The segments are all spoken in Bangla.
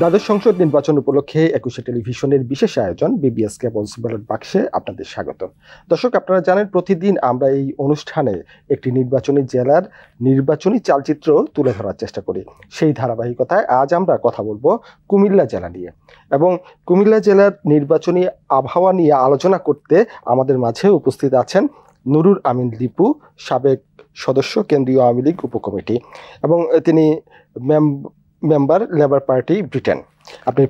দ্বাদশ সংসদ নির্বাচন উপলক্ষে একুশে টেলিভিশনের বিশেষ আয়োজন বিবিএস কেবলস ব্যালট বাক্সে আপনাদের স্বাগত। দর্শক, আপনারা জানেন প্রতিদিন আমরা এই অনুষ্ঠানে একটি নির্বাচনী জেলার নির্বাচনী চালচিত্র তুলে ধরার চেষ্টা করি। সেই ধারাবাহিকতায় আজ আমরা কথা বলবো কুমিল্লা জেলা নিয়ে, এবং কুমিল্লা জেলার নির্বাচনী আবহাওয়া নিয়ে আলোচনা করতে আমাদের মাঝে উপস্থিত আছেন নুরুল আমিন দীপু, সাবেক সদস্য কেন্দ্রীয় আওয়ামী লীগ উপকমিটি, এবং তিনি মেম্বার লেবার পার্টি ব্রিটেন। আপনি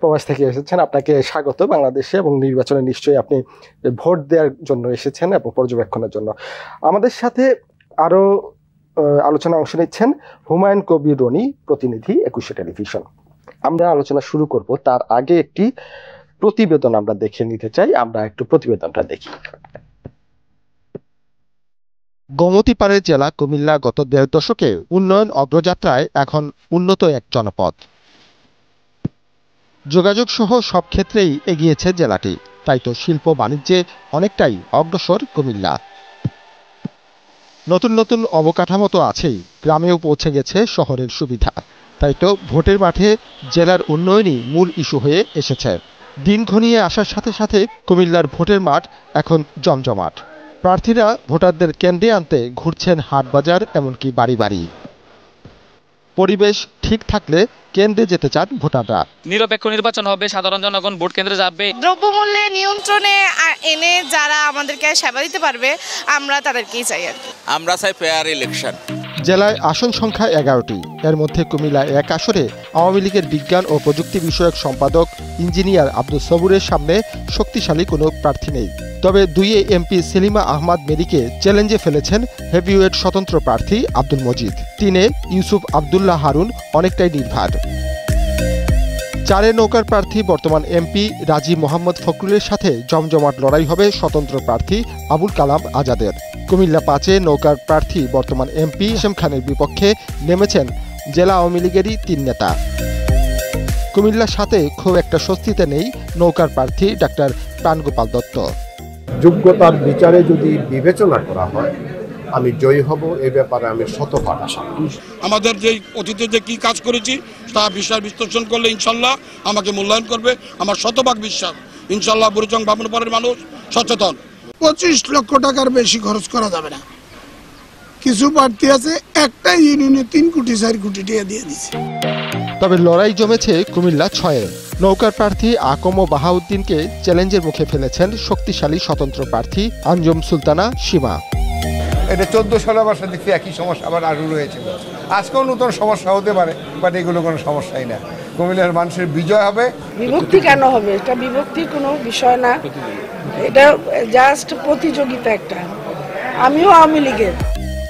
প্রবাস থেকে এসেছেন, আপনাকে স্বাগত বাংলাদেশে, এবং নির্বাচনে নিশ্চয়ই আপনি ভোট দেওয়ার জন্য এসেছেন এবং পর্যবেক্ষণের জন্য। আমাদের সাথে আরও আলোচনা অংশ নিচ্ছেন হুমায়ুন কবির রনি, প্রতিনিধি একুশে টেলিভিশন। আমরা আলোচনা শুরু করব, তার আগে একটি প্রতিবেদন আমরা দেখে নিতে চাই। আমরা একটু প্রতিবেদনটা দেখি। গোমতীপাড়ের জেলা কুমিল্লা গত ১.৫ দশকে উন্নয়ন অগ্রযাত্রায় এখন উন্নত এক জনপদ। যোগাযোগ সহ সব ক্ষেত্রেই এগিয়েছে জেলাটি, তাই তো শিল্প বাণিজ্যে অনেকটাই অগ্রসর কুমিল্লা। নতুন নতুন অবকাঠামো তো আছেই, গ্রামেও পৌঁছে গেছে শহরের সুবিধা। তাই তো ভোটের মাঠে জেলার উন্নয়নই মূল ইস্যু হয়ে এসেছে। দিন ঘনিয়ে আসার সাথে সাথে কুমিল্লার ভোটের মাঠ এখন জমজমাট। প্রার্থীরা ভোটারদের কেন্দ্রে আনতে ঘুরছেন হাট বাজার, এমনকি বাড়ি বাড়ি। পরিবেশ ঠিক থাকলে কেন্দ্রে যেতে চান ভোটাররা। নিরপেক্ষ নির্বাচন হবে, সাধারণ জনগণ ভোট কেন্দ্রে যাবে। দ্রব্যমূল্যে নিয়ন্ত্রণে এনে যারা আমাদেরকে সেবা দিতে পারবে, আমরা তাদেরকেই চাই। আর আমরা চাই ফেয়ার ইলেকশন। জেলায় আসন সংখ্যা 11টি। এর মধ্যে কুমিল্লা 1 আসনে আওয়ামী লীগের বিজ্ঞান ও প্রযুক্তি বিষয়ক সম্পাদক ইঞ্জিনিয়ার আব্দুল সবুরের সামনে শক্তিশালী কোনো প্রার্থী নেই। তবে 2-এ এমপি সেলিমা আহমদ মেরিকে চ্যালেঞ্জে ফেলেছেন হেভিওয়েট স্বতন্ত্র প্রার্থী আব্দুল মজিদ। 3-এ ইউসুফ আবদুল্লাহ হারুন অনেকটাই নির্ভর। 4-এ নৌকার প্রার্থী বর্তমান এমপি রাজি মোহাম্মদ ফখরুলের সাথে জমজমাট লড়াই হবে স্বতন্ত্র প্রার্থী আবুল কালাম আজাদের। কুমিল্লা 5-এ নৌকার প্রার্থী বর্তমান এমপি হাশেম খানের বিপক্ষে নেমেছেন জেলা আওয়ামী লীগেরই 3 নেতা। কুমিল্লা 7-এ খুব একটা স্বস্তিতে নেই নৌকার প্রার্থী ডাক্তার প্রাণগোপাল দত্ত। যোগ্যতার বিচারে যদি বিবেচনা করা হয় আমি জয়ী হব, এ ব্যাপারে আমি শতভাগ আশা। আমাদের যে অতীতে যে কি কাজ করেছি তা বিষয় বিশ্লেষণ করলে ইনশাল্লাহ আমাকে মূল্যায়ন করবে। আমার শতভাগ বিশ্বাস, ইনশাল্লাহ বুড়িচং বামুনপাড়ের মানুষ সচেতন। 25 লক্ষ টাকার বেশি খরচ করা যাবে না। কিছু প্রার্থী আছে একটা ইউনিয়নে 3 কোটি 4 কোটি টাকা দিয়ে দিচ্ছে। তবে লড়াই জমেছে কুমিল্লা 6-এ। নৌকার প্রার্থী আকম বাহাউদ্দিনকে চ্যালেঞ্জের মুখে ফেলেছেন শক্তিশালী স্বতন্ত্র প্রার্থী আঞ্জুম সুলতানা সীমা। এটা 14 সালে আমার সাথে দেখছি একই সমস্যা আবার আরও রয়েছিল। আজকেও নতুন সমস্যা হতে পারে, বাট এগুলো কোনো সমস্যাই না। কুমিল্লার মানুষের বিজয় হবে। বিভক্তি কেন হবে? এটা বিভক্তির কোনো বিষয় না, এটা জাস্ট প্রতিযোগিতা একটা। আমিও আওয়ামী লীগের।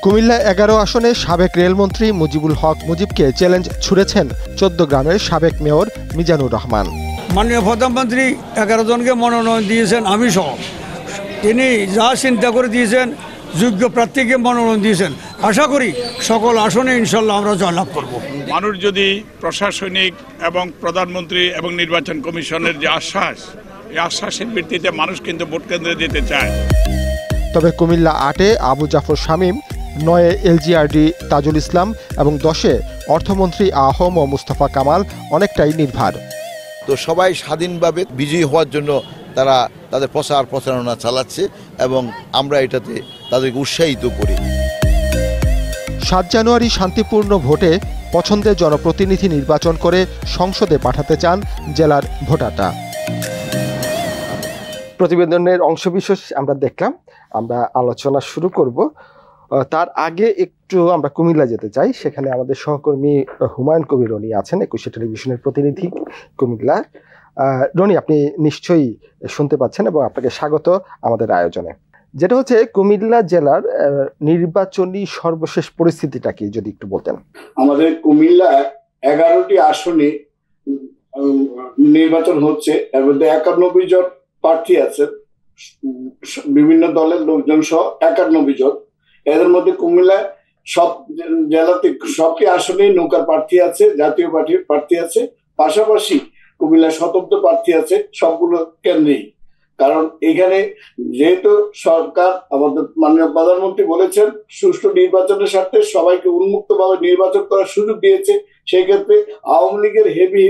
কুমিল্লা 11 আসনে সাবেক রেলমন্ত্রী মুজিবুল হক মুজিবকে চ্যালেঞ্জ ছুড়েছেন 14 গ্রামের সাবেক মেয়র মিজানুর রহমান। মাননীয় প্রধানমন্ত্রী 11 জনকে মনোনয়ন দিয়েছেন, আমি সহ। তিনি যা চিন্তা করে দিয়েছেন, যোগ্য প্রার্থীকে মনোনয়ন দিয়েছেন। আশা করি সকল আসনে ইনশাল্লাহ আমরা জয়লাভ করব। মানুষ যদি প্রশাসনিক এবং প্রধানমন্ত্রী এবং নির্বাচন কমিশনের যে আশ্বাস, এই আশ্বাসের ভিত্তিতে মানুষ কিন্তু ভোট কেন্দ্রে যেতে চায়। তবে কুমিল্লা 8-এ আবু জাফর শামীম, 9-এ এলজিআরডি তাজুল ইসলাম এবং 10-এ অর্থমন্ত্রী আহম ও মুস্তাফা কামাল অনেকটাই নির্ভর। তো সবাই স্বাধীনভাবে বিজয়ী হওয়ার জন্য তারা তাদের প্রচারণা চালাচ্ছে এবং আমরা এটাতে তাদেরকে উৎসাহিত করি। 7 জানুয়ারি শান্তিপূর্ণ ভোটে পছন্দের জনপ্রতিনিধি নির্বাচন করে সংসদে পাঠাতে চান জেলার ভোটাররা। প্রতিবেদনের অংশবিশেষ আমরা দেখলাম, আমরা আলোচনা শুরু করব। তার আগে একটু আমরা কুমিল্লা যেতে চাই। সেখানে আমাদের সহকর্মী হুমায়ুন কবির রনি আছেন, একুশে টেলিভিশনের প্রতিনিধি কুমিল্লা। রনি, আপনি নিশ্চয়ই শুনতে পাচ্ছেন এবং আপনাকে স্বাগত আমাদের আয়োজনে। যেটা হচ্ছে কুমিল্লা জেলার নির্বাচনী সর্বশেষ পরিস্থিতিটা কি যদি একটু বলতেন। আমাদের কুমিল্লা 11টি আসনে নির্বাচন হচ্ছে, এর মধ্যে 91 জন প্রার্থী আছে, বিভিন্ন দলের লোকজন সহ 91 জন। এদের মধ্যে কুমিল্লায় সব জেলাতে সবটি আসনেই নৌকার প্রার্থী আছে, জাতীয় পার্টির প্রার্থী আছে, পাশাপাশি কুমিল্লায় স্বতন্ত্র প্রার্থী আছে সবগুলো কেন্দ্রেই। কারণ এখানে যেহেতু সরকার, আমাদের মাননীয় প্রধানমন্ত্রী বলেছেন সুষ্ঠু নির্বাচনের স্বার্থে সবাইকে উন্মুক্তভাবে নির্বাচন করার সুযোগ দিয়েছে, সেই ক্ষেত্রে আওয়ামী লীগের হেভি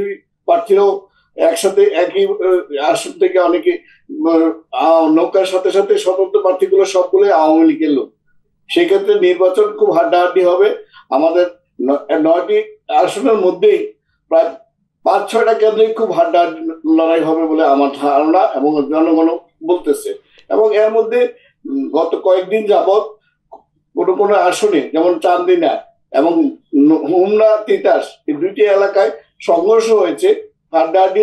প্রার্থীরাও একসাথে একই আসন থেকে অনেকে নৌকার সাথে সাথে স্বতন্ত্র প্রার্থীগুলো সবগুলোই আওয়ামী লীগের লোক। সেক্ষেত্রে নির্বাচন খুব হাড্ডাহাড্ডি হবে। আমাদের 9টি আসনের মধ্যেই প্রায় 5-6টা কেন্দ্রেই খুব হাড্ডাহাড্ডি লড়াই হবে বলে আমার ধারণা এবং জনগণ বলতেছে। এবং এর মধ্যে গত কয়েকদিন যাবৎ কোনো আসনে, যেমন চান্দিনা এবং হোমনা তিতাস, এই 2টি এলাকায় সংঘর্ষ হয়েছে। হাড্ডাহাড্ডি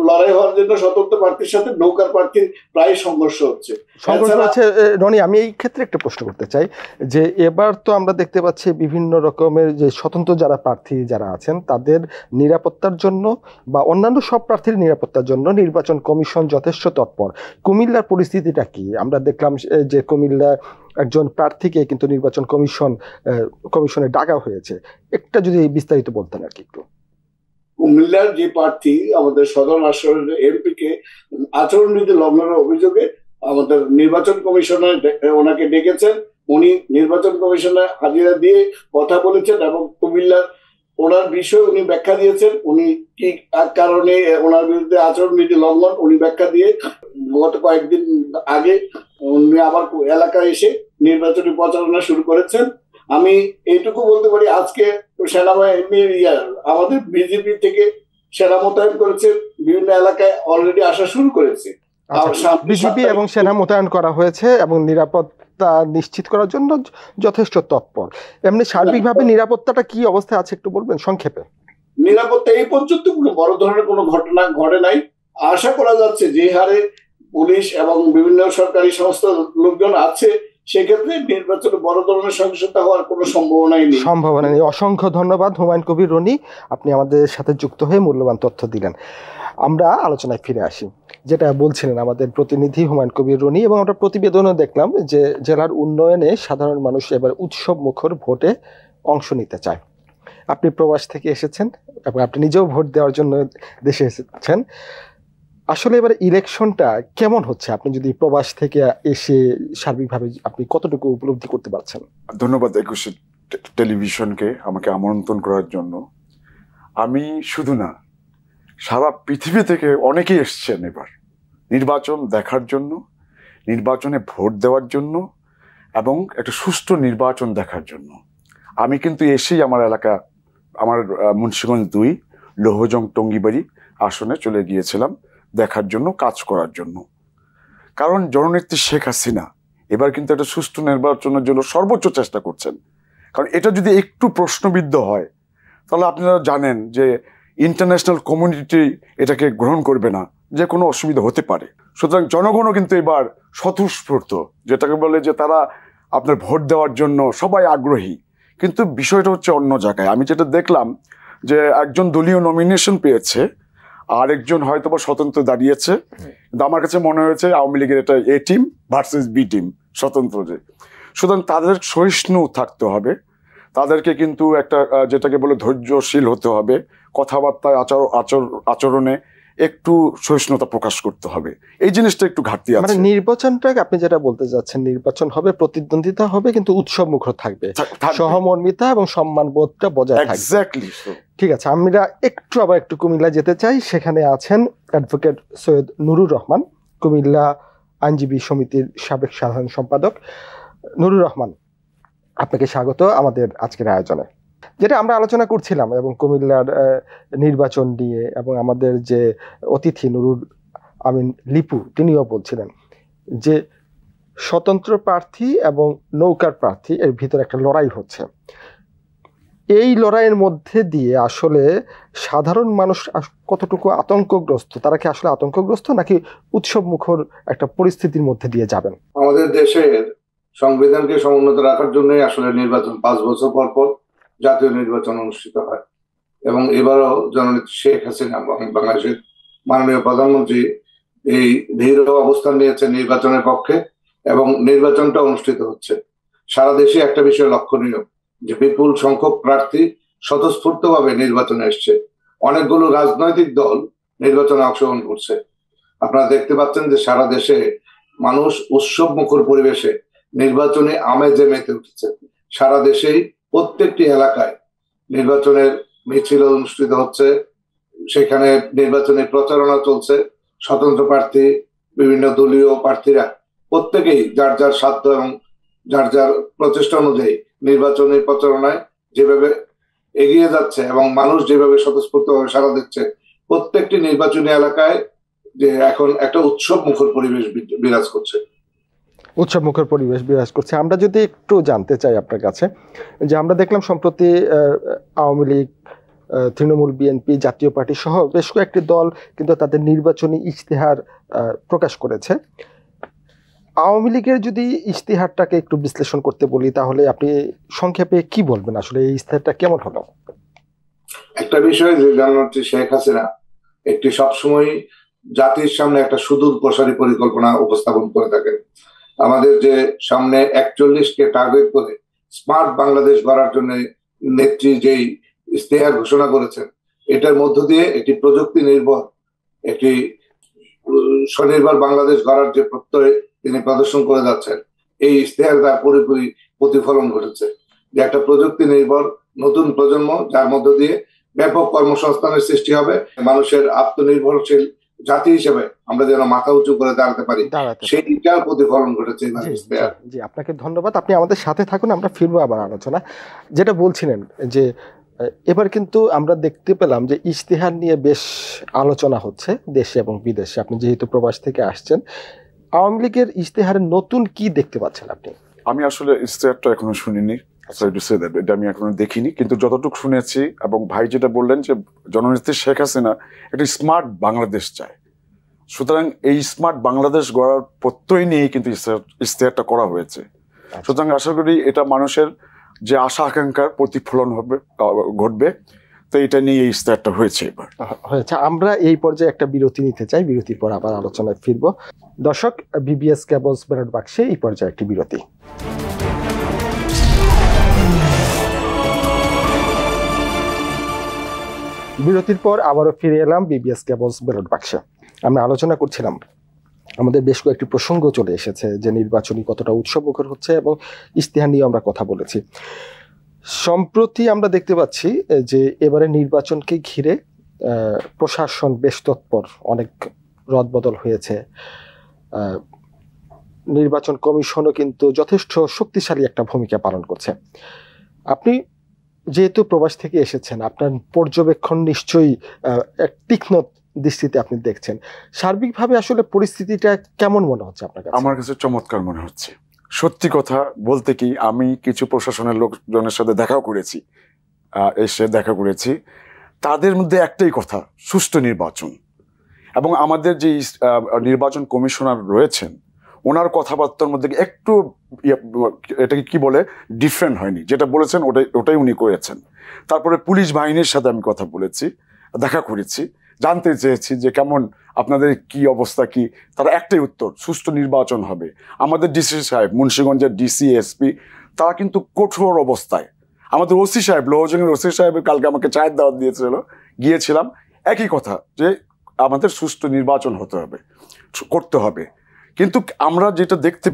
লড়াই হওয়ার জন্য স্বতন্ত্র প্রার্থীর সাথে নৌকার প্রার্থীর প্রায় সংঘর্ষ হচ্ছে। রনি, আমি এই ক্ষেত্রে একটা প্রশ্ন করতে চাই যে এবার তো আমরা দেখতে পাচ্ছি বিভিন্ন রকমের যে স্বতন্ত্র যারা প্রার্থী যারা আছেন তাদের নিরাপত্তার জন্য বা অন্যান্য সব প্রার্থীর নিরাপত্তার জন্য নির্বাচন কমিশন যথেষ্ট তৎপর। কুমিল্লার পরিস্থিতিটা কি? আমরা দেখলাম যে কুমিল্লা একজন প্রার্থীকে কিন্তু নির্বাচন কমিশনে ডাকা হয়েছে। একটা যদি বিস্তারিত বলতেন আর কি একটু। কুমিল্লার যে প্রার্থী আমাদের সদর আসনের এমপি কে আচরণবিধি লঙ্ঘনের অভিযোগে আমাদের নির্বাচন কমিশনার ওনাকে ডেকেছেন। উনি নির্বাচন কমিশনে হাজিরা দিয়ে কথা বলেছেন এবং কুমিল্লার ওনার বিষয়ে উনি ব্যাখ্যা দিয়েছেন। উনি কি কারণে ওনার বিরুদ্ধে আচরণবিধি লঙ্ঘন উনি ব্যাখ্যা দিয়ে গত কয়েকদিন আগে উনি আবার এলাকায় এসে নির্বাচনী প্রচারণা শুরু করেছেন। আমি এইটুকু বলতে পারি, আজকে সেনাবাহিনী আমাদের বিজেপি থেকে সেনা মোতায়েন করেছে, বিভিন্ন এলাকায় অলরেডি আসা শুরু করেছে। বিজেপি এবং সেনা মোতায়েন করা হয়েছে এবং নিরাপত্তা নিশ্চিত করার জন্য যথেষ্ট তৎপর। এমনি সার্বিকভাবে নিরাপত্তাটা কি অবস্থায় আছে একটু বলবেন সংক্ষেপে? নিরাপত্তা এই পর্যন্ত কোনো বড় ধরনের কোনো ঘটনা ঘটে নাই। আশা করা যাচ্ছে যে হারে পুলিশ এবং বিভিন্ন সরকারি সংস্থার লোকজন আছে, সেক্ষেত্রে নির্বাচনে বড় ধরনের সহিংসতা হওয়ার কোনো সম্ভাবনা নেই। অসংখ্য ধন্যবাদ হুমায়ুন কবির রনি, আপনি আমাদের সাথে যুক্ত হয়ে মূল্যবান তথ্য দিলেন। আমরা আলোচনায় ফিরে আসি। যেটা বলছিলেন আমাদের প্রতিনিধি হুমায়ুন কবির রনি, এবং আমরা প্রতিবেদনও দেখলাম যে জেলার উন্নয়নে সাধারণ মানুষ এবার উৎসব মুখর ভোটে অংশ নিতে চায়। আপনি প্রবাস থেকে এসেছেন এবং আপনি নিজেও ভোট দেওয়ার জন্য দেশে এসেছেন। আসলে এবার ইলেকশনটা কেমন হচ্ছে, আপনি যদি প্রবাস থেকে এসে সার্বিকভাবে আপনি কতটুকু উপলব্ধি করতে পারছেন? ধন্যবাদ 21 টেলিভিশনকে আমাকে আমন্ত্রণ করার জন্য। আমি শুধু না, সারা পৃথিবী থেকে অনেকেই এসছেন এবার নির্বাচন দেখার জন্য, নির্বাচনে ভোট দেওয়ার জন্য এবং একটা সুষ্ঠু নির্বাচন দেখার জন্য। আমি কিন্তু এসেই আমার এলাকা, আমার মুন্সিগঞ্জ 2 লৌহজং টঙ্গিবাড়ি আসনে চলে গিয়েছিলাম দেখার জন্য, কাজ করার জন্য। কারণ জননেত্রী শেখ হাসিনা এবার কিন্তু একটা সুষ্ঠু নির্বাচনের জন্য সর্বোচ্চ চেষ্টা করছেন। কারণ এটা যদি একটু প্রশ্নবিদ্ধ হয় তাহলে আপনারা জানেন যে ইন্টারন্যাশনাল কমিউনিটি এটাকে গ্রহণ করবে না, যে কোনো অসুবিধা হতে পারে। সুতরাং জনগণও কিন্তু এবার স্বতঃস্ফূর্ত, যেটাকে বলে যে তারা আপনার ভোট দেওয়ার জন্য সবাই আগ্রহী। কিন্তু বিষয়টা হচ্ছে অন্য জায়গায়। আমি যেটা দেখলাম যে একজন দলীয় নমিনেশন পেয়েছে, আর একজন হয়তো বা স্বতন্ত্র দাঁড়িয়েছে। কিন্তু আমার কাছে মনে হয়েছে আওয়ামী লীগের এটা এ টিম ভার্সেস বি টিম, স্বতন্ত্র যে। সুতরাং তাদের সহিষ্ণু থাকতে হবে, তাদেরকে কিন্তু একটা যেটাকে বলে ধৈর্যশীল হতে হবে, কথাবার্তায় আচরণে একটু সহিষ্ণুতা প্রকাশ করতে হবে। এই জিনিসটা একটু ঘাটতি আছে। মানে নির্বাচনটাকে আপনি যেটা বলতে যাচ্ছেন, নির্বাচন হবে, প্রতিদ্বন্দ্বিতা হবে, কিন্তু উৎসব মুখর থাকবে, সহমর্মিতা এবং সম্মানবোধটা বজায় থাকবে। এক্স্যাক্টলি। ঠিক আছে, আমরা একটু কুমিল্লা যেতে চাই। সেখানে আছেন অ্যাডভোকেট সৈয়দ নুরুর রহমান, কুমিল্লা আইনজীবী সমিতির সাবেক সাধারণ সম্পাদক। নুরুর রহমান, আপনাকে স্বাগত আমাদের আজকের আয়োজনে। যেটা আমরা আলোচনা করছিলাম এবং কুমিল্লার নির্বাচন নিয়ে, এবং আমাদের যে অতিথি নুরুল আমিন লিপু তিনিও বলছিলেন যে স্বতন্ত্র প্রার্থী এবং নৌকার প্রার্থী এর ভিতরে একটা লড়াই হচ্ছে। এই লড়াইয়ের মধ্যে দিয়ে আসলে সাধারণ মানুষ কতটুকু আতঙ্কগ্রস্ত, তারা কি আসলে আতঙ্কগ্রস্ত নাকি উৎসব মুখর একটা পরিস্থিতির মধ্যে দিয়ে যাবেন? আমাদের দেশের সংবিধানকে সমুন্নত রাখার জন্যই আসলে নির্বাচন 5 বছর পর পর জাতীয় নির্বাচন অনুষ্ঠিত হয়। এবং এবারও জননেত্রী শেখ হাসিনা বাংলাদেশের মাননীয় প্রধানমন্ত্রী এই দৃঢ় অবস্থান নিয়েছে নির্বাচনের পক্ষে, এবং নির্বাচনটা অনুষ্ঠিত হচ্ছে। সারা দেশে একটা বিষয় লক্ষণীয় যে বিপুল সংখ্যক প্রার্থী স্বতঃস্ফূর্তভাবে নির্বাচনে এসছে। অনেকগুলো রাজনৈতিক দল নির্বাচনে অংশগ্রহণ করছে। আপনারা দেখতে পাচ্ছেন যে সারা দেশে মানুষ উৎসব মুখর পরিবেশে নির্বাচনী আমেজে মেতে উঠেছে। সারা দেশেই প্রত্যেকটি এলাকায় নির্বাচনের মিছিল অনুষ্ঠিত হচ্ছে, সেখানে নির্বাচনী প্রচারণা চলছে। স্বতন্ত্র প্রার্থী, বিভিন্ন দলীয় প্রার্থীরা প্রত্যেকেই যার যার সাধ্য এবং যার যার প্রচেষ্টা অনুযায়ী নির্বাচনী প্রচারণায় যেভাবে এগিয়ে যাচ্ছে এবং মানুষ যেভাবে স্বতঃস্ফূর্তভাবে সাড়া দিচ্ছে, প্রত্যেকটি নির্বাচনী এলাকায় যে এখন একটা উৎসব মুখর পরিবেশ বিরাজ করছে। উৎসব মুখর পরিবেশ বিরাজ করছে। আমরা যদি একটু জানতে চাই আপনার কাছে, যে আমরা দেখলাম সম্প্রতি আওয়ামী লীগ, তৃণমূল, বিএনপি, জাতীয় পার্টি সহ বেশ কয়েকটি দল কিন্তু তাদের নির্বাচনী ইশতেহার প্রকাশ করেছে। আওয়ামী লীগের যদি ইশতেহারটাকে একটু বিশ্লেষণ করতে বলি, তাহলে আপনি সংক্ষেপে কি বলবেন, আসলে এই ইশতেহারটা কেমন হলো? একটা বিষয় যে জননেত্রী শেখ হাসিনা একটি সবসময় জাতির সামনে একটা সুদূর প্রসারী পরিকল্পনা উপস্থাপন করে থাকেন। আমাদের যে সামনে 41কে টার্গেট করে স্মার্ট বাংলাদেশ গড়ার জন্য নেত্রী যেই ইশতেহার ঘোষণা করেছেন, এটার মধ্য দিয়ে একটি প্রযুক্তি নির্ভর, একটি স্বনির্ভর বাংলাদেশ গড়ার যে প্রত্যয় তিনি প্রদর্শন করে যাচ্ছেন, এই ইশতেহার তার পুরোপুরি প্রতিফলন ঘটেছে। যে একটা প্রযুক্তি নির্ভর নতুন প্রজন্ম, যার মধ্য দিয়ে ব্যাপক কর্মসংস্থানের সৃষ্টি হবে, মানুষের আত্মনির্ভরশীল জাতি হিসেবে আমরা যেন মাথা উঁচু করে দাঁড়াতে পারি, সেইটার প্রতিফলন ঘটেছে। জি, আপনাকে ধন্যবাদ। আপনি আমাদের সাথে থাকুন, আমরা ফিরবো আবার আলোচনা। যেটা বলছিলেন যে এবার কিন্তু আমরা দেখতে পেলাম যে ইশতেহার নিয়ে বেশ আলোচনা হচ্ছে দেশে এবং বিদেশে। আপনি যেহেতু প্রবাস থেকে আসছেন, আওয়ামী লীগের ইশতেহারে নতুন কি দেখতে পাচ্ছেন আপনি? আমি আসলে ইশতেহারটা এখনো শুনিনি, এটা আমি এখনো দেখিনি, কিন্তু যতটুকু শুনেছি এবং ভাই যেটা বললেন যে জননেত্রী শেখ হাসিনা একটি স্মার্ট বাংলাদেশ চায়, সুতরাং এই স্মার্ট বাংলাদেশ গড়ার প্রত্যয় নিয়েই কিন্তু ইশতেহারটা করা হয়েছে। সুতরাং আশা করি এটা মানুষের যে আশা আকাঙ্ক্ষার প্রতিফলন ঘটবে, তো এটা নিয়ে এই ইশতেহারটা হয়েছে। এবার হয়েছে। আমরা এই পর্যায়ে একটা বিরতি নিতে চাই, বিরতির পর আবার আলোচনায় ফিরবো। দর্শক, বিবিএস কেবলস ব্যালট বাক্সে এই পর্যায়ে একটি বিরতি। বিরতির পর আবারও ফিরে এলাম বিবিএস কেবলস ব্যালট বাক্সে। আমরা আলোচনা করছিলাম, আমাদের বেশ কয়েকটি প্রসঙ্গ চলে এসেছে যে নির্বাচনী কতটা উৎসবমুখর হচ্ছে এবং ইশতেহার নিয়ে আমরা কথা বলেছি। সম্প্রতি আমরা দেখতে পাচ্ছি যে এবারে নির্বাচনকে ঘিরে প্রশাসন বেশ তৎপর, অনেক রদবদল হয়েছে। নির্বাচন কমিশনও কিন্তু যথেষ্ট শক্তিশালী একটা ভূমিকা পালন করছে। আপনি যেহেতু প্রবাস থেকে এসেছেন, আপনার পর্যবেক্ষণ নিশ্চয়ই এক তীক্ষ্ণ দৃষ্টিতে আপনি দেখছেন। সার্বিকভাবে আসলে পরিস্থিতিটা কেমন মনে হচ্ছে আপনার কাছে? আমার কাছে চমৎকার মনে হচ্ছে। সত্যি কথা বলতে কি, আমি কিছু প্রশাসনের লোকজনের সাথে দেখাও করেছি, তাদের মধ্যে একটাই কথা, সুষ্ঠু নির্বাচন। এবং আমাদের যে নির্বাচন কমিশনার রয়েছেন, ওনার কথাবার্তার মধ্যে একটু এটাকে কি বলে ডিফারেন্ট হয়নি, যেটা বলেছেন ওটাই উনি করেছেন। তারপরে পুলিশ বাহিনীর সাথে আমি কথা বলেছি, দেখা করেছি, জানতে চেয়েছি যে কেমন আপনাদের কি অবস্থা, কি তারা একটাই উত্তর, সুষ্ঠু নির্বাচন হবে। আমাদের ডিসি সাহেব, মুন্সিগঞ্জের ডিসি, এসপি, তারা কিন্তু কঠোর অবস্থায়। আমাদের ওসি সাহেব, লোহজঙ্গের ওসি সাহেবের কালকে আমাকে চায়ের দাওয়াত গিয়েছিলাম, একই কথা যে আমাদের সুষ্ঠু নির্বাচন করতে হবে। কিন্তু আমরা যেটা দেখতে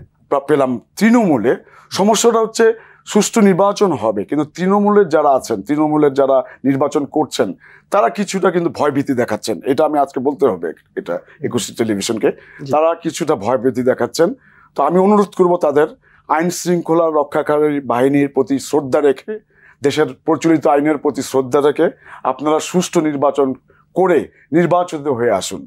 পেলাম তৃণমূলে, সমস্যাটা হচ্ছে সুষ্ঠু নির্বাচন হবে, কিন্তু তৃণমূলের যারা আছেন, তৃণমূলের যারা নির্বাচন করছেন, তারা কিছুটা কিন্তু ভয়ভীতি দেখাচ্ছেন। এটা আমি আজকে বলতে হবে, এটা 21 টেলিভিশনকে, তারা কিছুটা ভয়ভীতি দেখাচ্ছেন। তো আমি অনুরোধ করব তাদের আইন শৃঙ্খলা রক্ষাকারী বাহিনীর প্রতি শ্রদ্ধা রেখে, দেশের প্রচলিত আইনের প্রতি শ্রদ্ধা রেখে আপনারা সুষ্ঠু নির্বাচন করে নির্বাচিত হয়ে আসুন।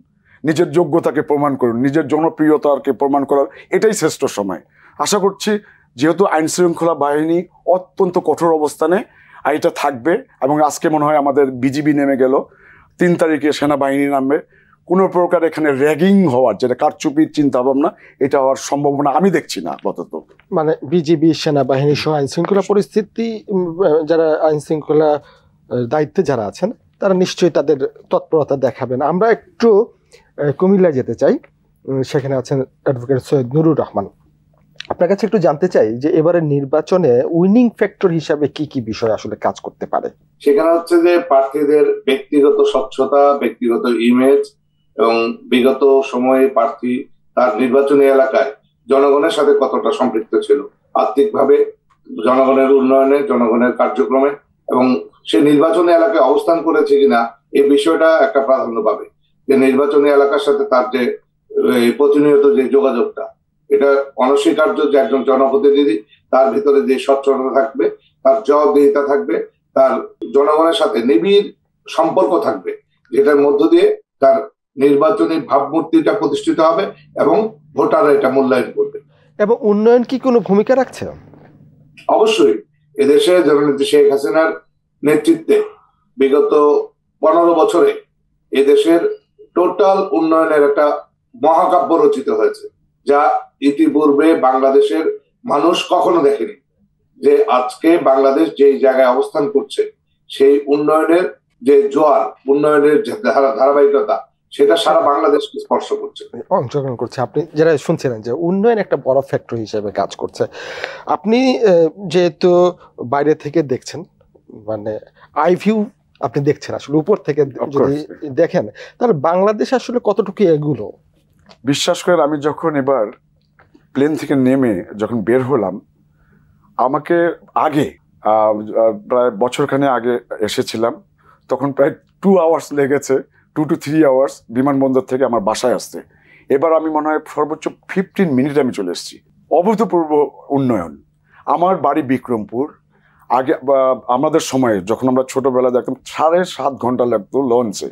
নিজের যোগ্যতাকে প্রমাণ করুন, নিজের জনপ্রিয়তাকে প্রমাণ করার এটাই শ্রেষ্ঠ সময়। আশা করছি যেহেতু আইন শৃঙ্খলা বাহিনী অত্যন্ত কঠোর অবস্থানে, আর এটা থাকবে। এবং আজকে মনে হয় আমাদের বিজিবি নেমে গেল, 3 তারিখে সেনাবাহিনী নামবে। কোনো প্রকার এখানে র্যাগিং হওয়ার, যেটা কারচুপির চিন্তা ভাবনা, এটা হওয়ার সম্ভাবনা আমি দেখছি না আপাতত। মানে বিজিবি, সেনাবাহিনী সহ আইন শৃঙ্খলা পরিস্থিতি, যারা আইন শৃঙ্খলা দায়িত্বে যারা আছেন, তারা নিশ্চয়ই তাদের তৎপরতা দেখাবেন। আমরা একটু কুমিল্লা যেতে চাই, সেখানে আছেন অ্যাডভোকেট সৈয়দ নুরুর রহমান। আপনার কাছে একটু জানতে চাই যে এবারে নির্বাচনে উইনিং ফ্যাক্টর হিসাবে কি কি বিষয় আসলে কাজ করতে পারে? সেখানে হচ্ছে যে প্রার্থীদের ব্যক্তিগত স্বচ্ছতা, ব্যক্তিগত ইমেজ এবং বিগত সময়ে প্রার্থী তার নির্বাচনী এলাকায় জনগণের সাথে কতটা সম্পৃক্ত ছিল আর্থিকভাবে, জনগণের উন্নয়নে, জনগণের কার্যক্রমে, এবং সে নির্বাচনী এলাকায় অবস্থান করেছে কিনা এই বিষয়টা একটা প্রাধান্য পাবে। যে নির্বাচনী এলাকার সাথে তার যে প্রতিনিয়ত যে যোগাযোগটা, এটা অনস্বীকার্য যে একজন জনপ্রতিনিধি তার ভিতরে যে স্বচ্ছতা থাকবে, তার জবাবদিহিতা থাকবে, তার জনগণের সাথে নিবিড় সম্পর্ক থাকবে, যেটার মধ্য দিয়ে তার নির্বাচনী ভাবমূর্তিটা প্রতিষ্ঠিত হবে এবং ভোটাররা এটা মূল্যায়ন করবে। এবং উন্নয়ন কি কোনো ভূমিকা রাখছে? অবশ্যই এদেশে জননেত্রী শেখ হাসিনার নেতৃত্বে বিগত 15 বছরে এদেশের টোটাল উন্নয়নের একটা মহাকাব্য রচিত হয়েছে, যা ইতিপূর্বে বাংলাদেশের মানুষ কখনো দেখেনি। যে আজকে বাংলাদেশ যেই জায়গায় অবস্থান করছে, সেই উন্নয়নের যে জোয়ার, উন্নয়নের ধারাবাহিকতা, সেটা সারা বাংলাদেশকে স্পর্শ করছে, অংশগ্রহণ করছে। আপনি যারা শুনছিলেন যে উন্নয়ন একটা বড় ফ্যাক্টর হিসেবে কাজ করছে, আপনি যেহেতু বাইরে থেকে দেখছেন, মানে আই ভিউ আপনি দেখছেন, আসলে উপর থেকে যদি দেখেন তাহলে বাংলাদেশ আসলে কতটুকু এগুলো? বিশ্বাস করেন, আমি যখন এবার প্লেন থেকে নেমে যখন বের হলাম, আমাকে আগে প্রায় বছরখানে আগে এসেছিলাম, তখন প্রায় 2 আওয়ার্স লেগেছে, 2 to 3 আওয়ার্স বিমানবন্দর থেকে আমার বাসায় আসতে। এবার আমি মনে হয় সর্বোচ্চ 15 মিনিট আমি চলে এসেছি। অভূতপূর্ব উন্নয়ন। আমার বাড়ি বিক্রমপুর, আগে আমাদের সময়ে যখন আমরা ছোটবেলা দেখতাম 7.5 ঘন্টা লাগতো লঞ্চে,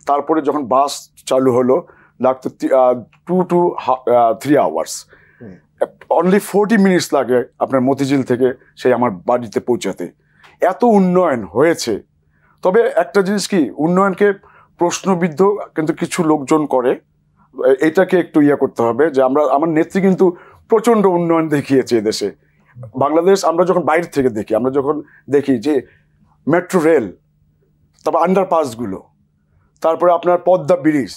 তারপরে যখন বাস চালু হলো লাগতো 2 to 3 আওয়ার্স। অনলি 40 মিনিটস লাগে আপনার মতিঝিল থেকে সেই আমার বাড়িতে পৌঁছাতে। এত উন্নয়ন হয়েছে। তবে একটা জিনিস কি, উন্নয়নকে প্রশ্নবিদ্ধ কিন্তু কিছু লোকজন করে, এটাকে একটু করতে হবে যে আমার নেত্রী কিন্তু প্রচণ্ড উন্নয়ন দেখিয়েছে এদেশে। বাংলাদেশ আমরা যখন বাইরে থেকে দেখি, আমরা যখন দেখি যে মেট্রো রেল, তারপর আন্ডারপাসগুলো, তারপরে আপনার পদ্মা ব্রিজ,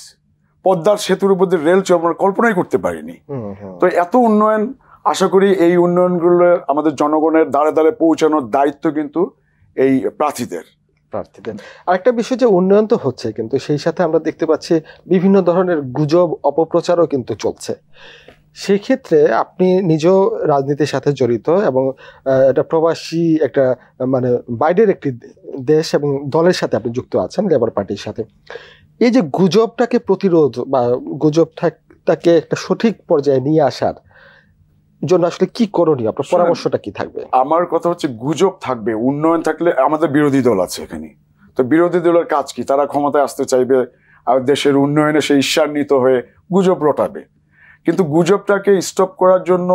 পদ্মার সেতুর উপর দিয়ে রেল আমরা কল্পনাই করতে পারিনি। তো এত উন্নয়ন, আশা করি এই উন্নয়নগুলো আমাদের জনগণের দ্বারে দ্বারে পৌঁছানোর দায়িত্ব কিন্তু এই প্রার্থীদের। আরেকটা বিষয় যে উন্নয়ন তো হচ্ছে, কিন্তু সেই সাথে আমরা দেখতে পাচ্ছি বিভিন্ন ধরনের গুজব, অপপ্রচারও কিন্তু চলছে। সেই ক্ষেত্রে আপনি নিজেও রাজনীতির সাথে জড়িত এবং এটা প্রবাসী একটা মানে বাইরের একটি দেশ এবং দলের সাথে আপনি যুক্ত আছেন, লেবার পার্টির সাথে। এই যে গুজবটাকে প্রতিরোধ বা গুজবটাকে একটা সঠিক পর্যায়ে নিয়ে আসার জন্য আসলে কি করণীয়, আপনার পরামর্শটা কি থাকবে? আমার কথা হচ্ছে, গুজব থাকবে, উন্নয়ন থাকলে আমাদের বিরোধী দল আছে এখানে, তো বিরোধী দলের কাজ কি? তারা ক্ষমতায় আসতে চাইবে আর দেশের উন্নয়নে সে ঈর্ষান্বিত হয়ে গুজব রটাবে। কিন্তু গুজবটাকে স্টপ করার জন্য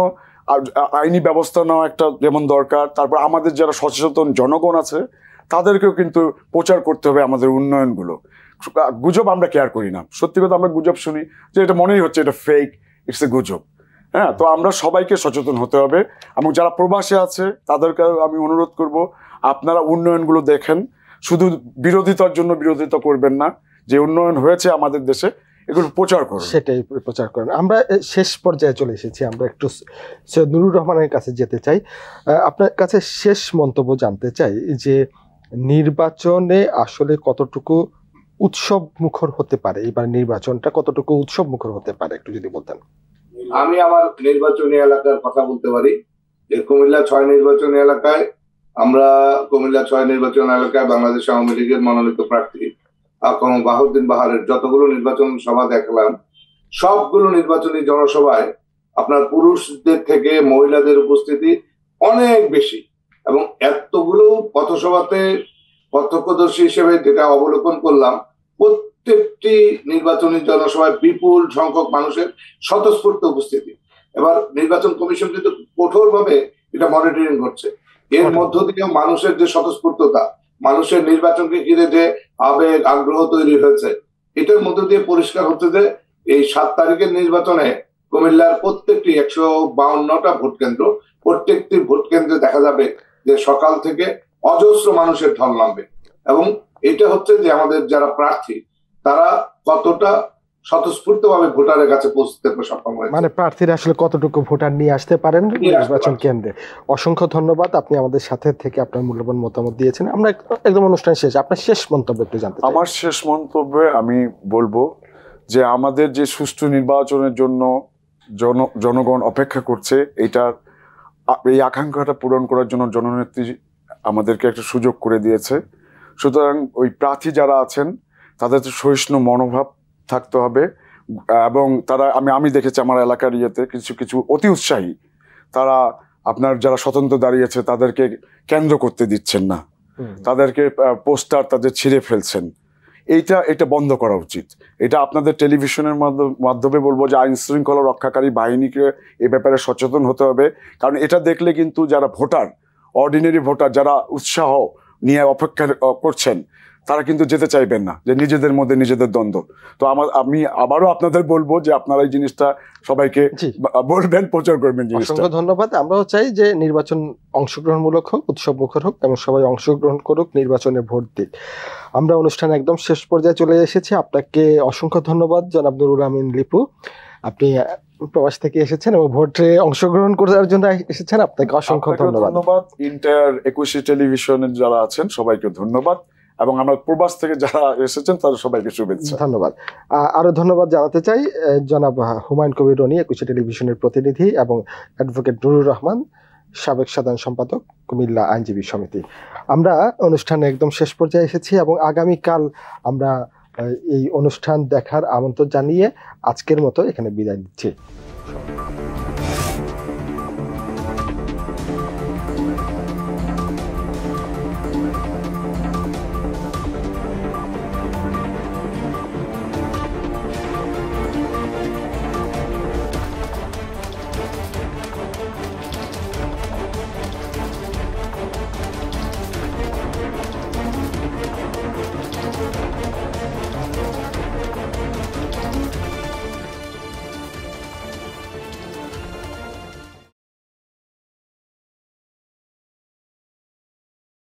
আইনি ব্যবস্থা নেওয়া একটা যেমন দরকার, তারপর আমাদের যারা সচেতন জনগণ আছে তাদেরকেও কিন্তু প্রচার করতে হবে আমাদের উন্নয়নগুলো। গুজব আমরা কেয়ার করি না, সত্যি কথা। আমরা গুজব শুনি যে এটা মনেই হচ্ছে এটা ফেক, ইটস এ গুজব। হ্যাঁ, তো আমরা সবাইকে সচেতন হতে হবে এবং যারা প্রবাসে আছে তাদেরকে আমি অনুরোধ করব, আপনারা উন্নয়নগুলো দেখেন, শুধু বিরোধিতার জন্য বিরোধিতা করবেন না, যে উন্নয়ন হয়েছে আমাদের দেশে এগুলো প্রচার করুন, সেটাই প্রচার করেন। আমরা শেষ পর্যায়ে চলে এসেছি, আমরা একটু সৈয়দ নুরুর রহমানের কাছে যেতে চাই। আপনার কাছে শেষ মন্তব্য জানতে চাই যে নির্বাচনে আসলে কতটুকু উৎসব মুখর হতে পারে, এবার নির্বাচনটা কতটুকু উৎসব মুখর হতে পারে, একটু যদি বলতেন। আমি আমার নির্বাচনী এলাকার কথা বলতে পারি যে কুমিল্লা 6 নির্বাচনী এলাকায় আমরা কুমিল্লা 6 নির্বাচন এলাকায় বাংলাদেশ আওয়ামী লীগের মনোনীত প্রার্থী বাহাউদ্দিন বাহারের যতগুলো নির্বাচন সভা দেখলাম, সবগুলো নির্বাচনী জনসভায় আপনার পুরুষদের থেকে মহিলাদের উপস্থিতি অনেক বেশি, এবং এতগুলো পথসভাতে প্রত্যক্ষদর্শী হিসেবে যেটা অবলোকন করলাম, প্রত্যেকটি নির্বাচনী জনসভায় বিপুল সংখ্যক মানুষের স্বতঃস্ফূর্ত উপস্থিতি। এবার নির্বাচন কমিশন কিন্তু কঠোরভাবে এটা মনিটরিং করছে। এর মধ্য দিয়েও মানুষের যে স্বতঃস্ফূর্ততা, মানুষের নির্বাচনকে ঘিরে যে আবেগ আগ্রহ তৈরি হয়েছে, এটার মধ্য দিয়ে পরিষ্কার হচ্ছে যে এই 7 তারিখের নির্বাচনে কুমিল্লার প্রত্যেকটি 152টা ভোট কেন্দ্র, প্রত্যেকটি ভোট কেন্দ্রে দেখা যাবে যে সকাল থেকে অজস্র মানুষের ঢল নামবে। এবং এটা হচ্ছে যে আমাদের যারা প্রার্থী তারা কতটা স্বতঃস্ফূর্তভাবে ভোটারের কাছে পৌঁছতে সক্ষম হয়েছে, মানে প্রার্থীরা আসলে কতটুকু ভোটার নিয়ে আসতে পারেন নির্বাচন কেন্দ্রে। অসংখ্য ধন্যবাদ, আপনি আমাদের সাথে থেকে আপনার মূল্যবান মতামত দিয়েছেন। আমরা একদম অনুষ্ঠান শেষ, আপনার শেষ মন্তব্য একটু জানতে চাই। আমার শেষ মন্তব্যে আমি বলবো যে আমাদের যে সুষ্ঠু নির্বাচনের জন্য জনগণ অপেক্ষা করছে, এই আকাঙ্ক্ষাটা পূরণ করার জন্য জননেত্রী আমাদেরকে একটা সুযোগ করে দিয়েছে। সুতরাং ওই প্রার্থী যারা আছেন তাদের সহিষ্ণু মনোভাব থাকতে হবে, এবং তারা আমি দেখেছি আমার এলাকার ইয়েতে কিছু অতি উৎসাহী, তারা আপনার যারা স্বতন্ত্র দাঁড়িয়েছে তাদেরকে কেন্দ্র করতে দিচ্ছেন না, তাদেরকে পোস্টার তাদের ছিঁড়ে ফেলছেন। এটা বন্ধ করা উচিত। এটা আপনাদের টেলিভিশনের মাধ্যমে বলবো যে আইন শৃঙ্খলা রক্ষাকারী বাহিনীকে এ ব্যাপারে সচেতন হতে হবে, কারণ এটা দেখলে কিন্তু যারা ভোটার, অর্ডিনারি ভোটার যারা উৎসাহ নিয়ে অপেক্ষা করছেন, তারা কিন্তু যেতে চাইবেন না, যে নিজেদের মধ্যে নিজেদের দ্বন্দ্ব। তো আমি আবারও আপনাদের বলবো যে আপনারা এই জিনিসটা সবাইকে বলবেন, প্রচার করবেন জিনিসটা। অসংখ্য ধন্যবাদ। আমরাও চাই যে নির্বাচন অংশগ্রহণমূলক হোক, উৎসব মুখর হোক, এবং সবাই অংশগ্রহণ করুক, নির্বাচনে ভোট দিক। আমরা অনুষ্ঠান একদম শেষ পর্যায়ে চলে এসেছি। আপনাকে অসংখ্য ধন্যবাদ জনাব নুরুল আমিন লিপু, আপনি প্রবাস থেকে এসেছেন এবং ভোটে অংশগ্রহণ করার জন্য এসেছেন। আপনাকে অসংখ্য ধন্যবাদ। ইন্টার 21 টেলিভিশনের যারা আছেন সবাইকে ধন্যবাদ, এবং আমরা প্রবাস থেকে যারা এসেছেন তাদের সবাইকে শুভেচ্ছা। ধন্যবাদ। আরো ধন্যবাদ জানাতে চাই জনাব হুমায়ুন কবির রনি, 21 টেলিভিশনের প্রতিনিধি, এবং অ্যাডভোকেট নুরুর রহমান, সাবেক সাধারণ সম্পাদক, কুমিল্লা আইনজীবী সমিতি। আমরা অনুষ্ঠানে একদম শেষ পর্যায়ে এসেছি এবং আগামীকাল আমরা এই অনুষ্ঠান দেখার আমন্ত্রণ জানিয়ে আজকের মতো এখানে বিদায় নিচ্ছি।